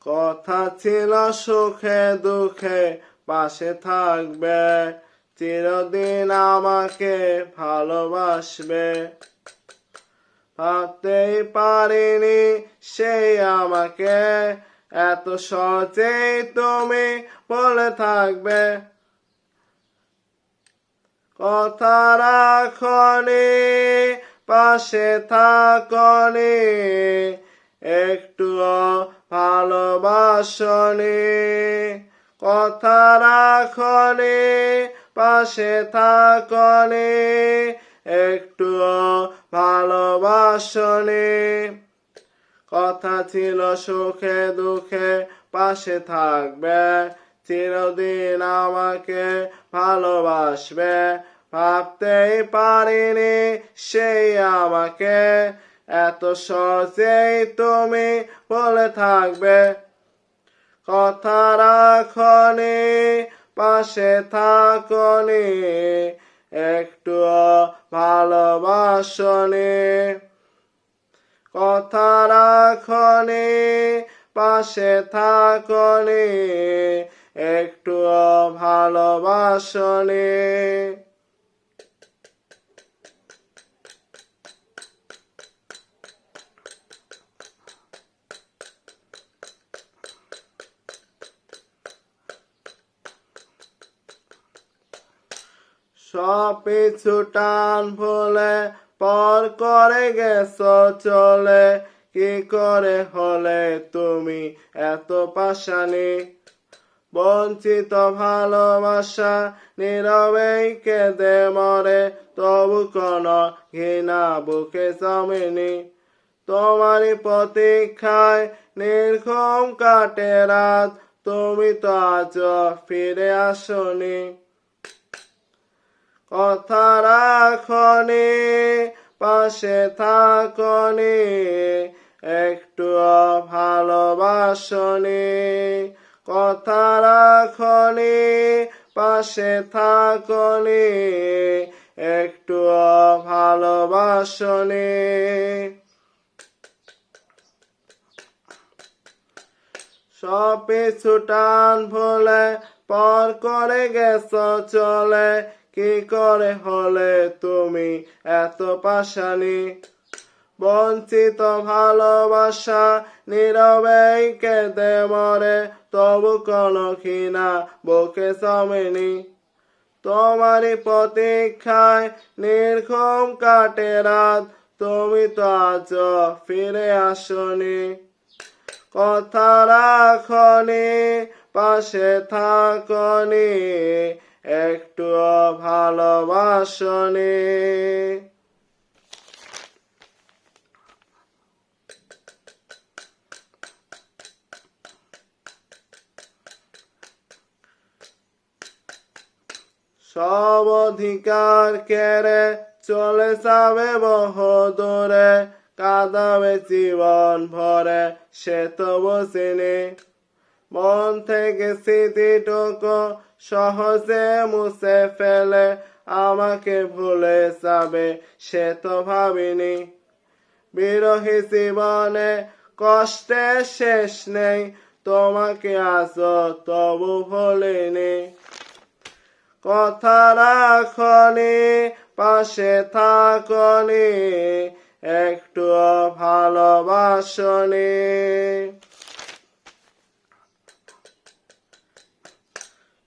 কথা ছিল সুখে দুঃখে পাশে থাকবে, চিরদিন আমাকে ভালোবাসবে। ভাবতেই পারিনি সেই আমাকে এত সহজেই তুমি বলে থাকবে। কথা রাখনি, পাশে থাকনি, একটুও ভালোবাসনি। কথা রাখনি, পাশে থাকনি, একটুও ভালোবাসনি। কথা ছিল সুখে দুঃখে পাশে থাকবে, চিরদিন আমাকে ভালোবাসবে। ভাবতেই পারিনি সেই আমাকে এত সহজেই তুমি বলে থাকবে। কথা রাখনি, পাশে থাকনি, একটুও ভালোবাসনি। কথা রাখনি, পাশে থাকনি, একটুও ভালোবাসনি। সব পিছু টান ভুলে পর করে গেছো চলে, কি করে হলে তুমি এত পাশানি। বঞ্চিত ভালোবাসা নীরবেই কেঁদে মরে, তবু কোনো ঘৃণা বুকে জমেনি। তোমারই প্রতীক্ষায় নির্ঘুম কাটে রাত, তুমি তো আজও ফিরে আসনি। কথা রাখনি, পাশে থাকনি, একটুও ভালোবাসনি। কথা রাখনি, পাশে থাকনি, একটুও ভালোবাসনি। সব পিছু টান ভুলে পর করে গেছো চলে, কি করে হলে তুমি এত পাশানি। বঞ্চিত ভালোবাসা নীরবেই কেঁদে মরে, তবু কোনো ঘৃণা বুকে জমেনি। তোমারই প্রতীক্ষায় নির্ঘুম কাটে রাত, তুমি তো আজও ফিরে আসনি। কথা রাখনি, পাশে থাকনি, একটুও ভালোবাসনি। সব অধিকার কেড়ে চলে যাবে বহুদূরে, কাঁদাবে জীবন ভরে সে তো বুঝিনি। মন থেকে স্মৃতিটুকু সহজে মুছে ফেলে আমাকে ভুলে যাবে সে তো ভাবিনি। বিরহী জীবনে কষ্টের শেষ নেই, তোমাকে আজও তবু ভুলিনি। কথা রাখনি, পাশে থাকনি, একটুও ভালোবাসনি।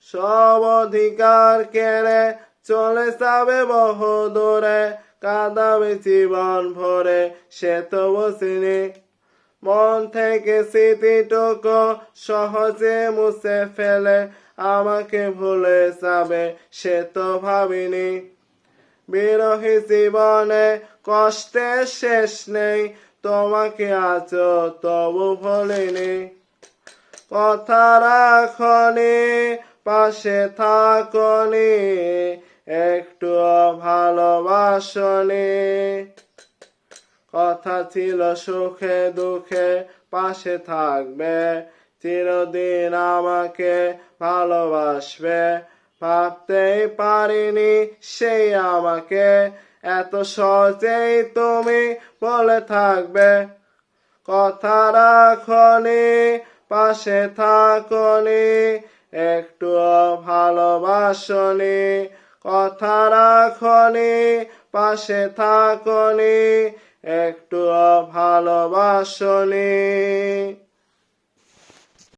সব অধিকার কেড়ে চলে যাবে বহুদূরে, কাঁদাবে জীবন ভরে সে তো বুঝিনি। মন থেকে স্মৃতিটুকু সহজে মুছে ফেলে আমাকে ভুলে যাবে সে তো ভাবিনি। বিরহী জীবনে কষ্টের শেষ নেই, তোমাকে আজও তবু ভুলিনি। কথা রাখনি, পাশে থাকনি, একটুও ভালোবাসনি। কথা ছিল সুখে দুঃখে পাশে থাকবে, চিরদিন আমাকে ভালোবাসবে। ভাবতেই পারিনি সেই আমাকে এত সহজেই তুমি বলে থাকবে। কথা রাখনি, পাশে থাকনি, একটুও ভালোবাসনি, কথা রাখনি, পাশে থাকনি, একটুও ভালোবাসনি।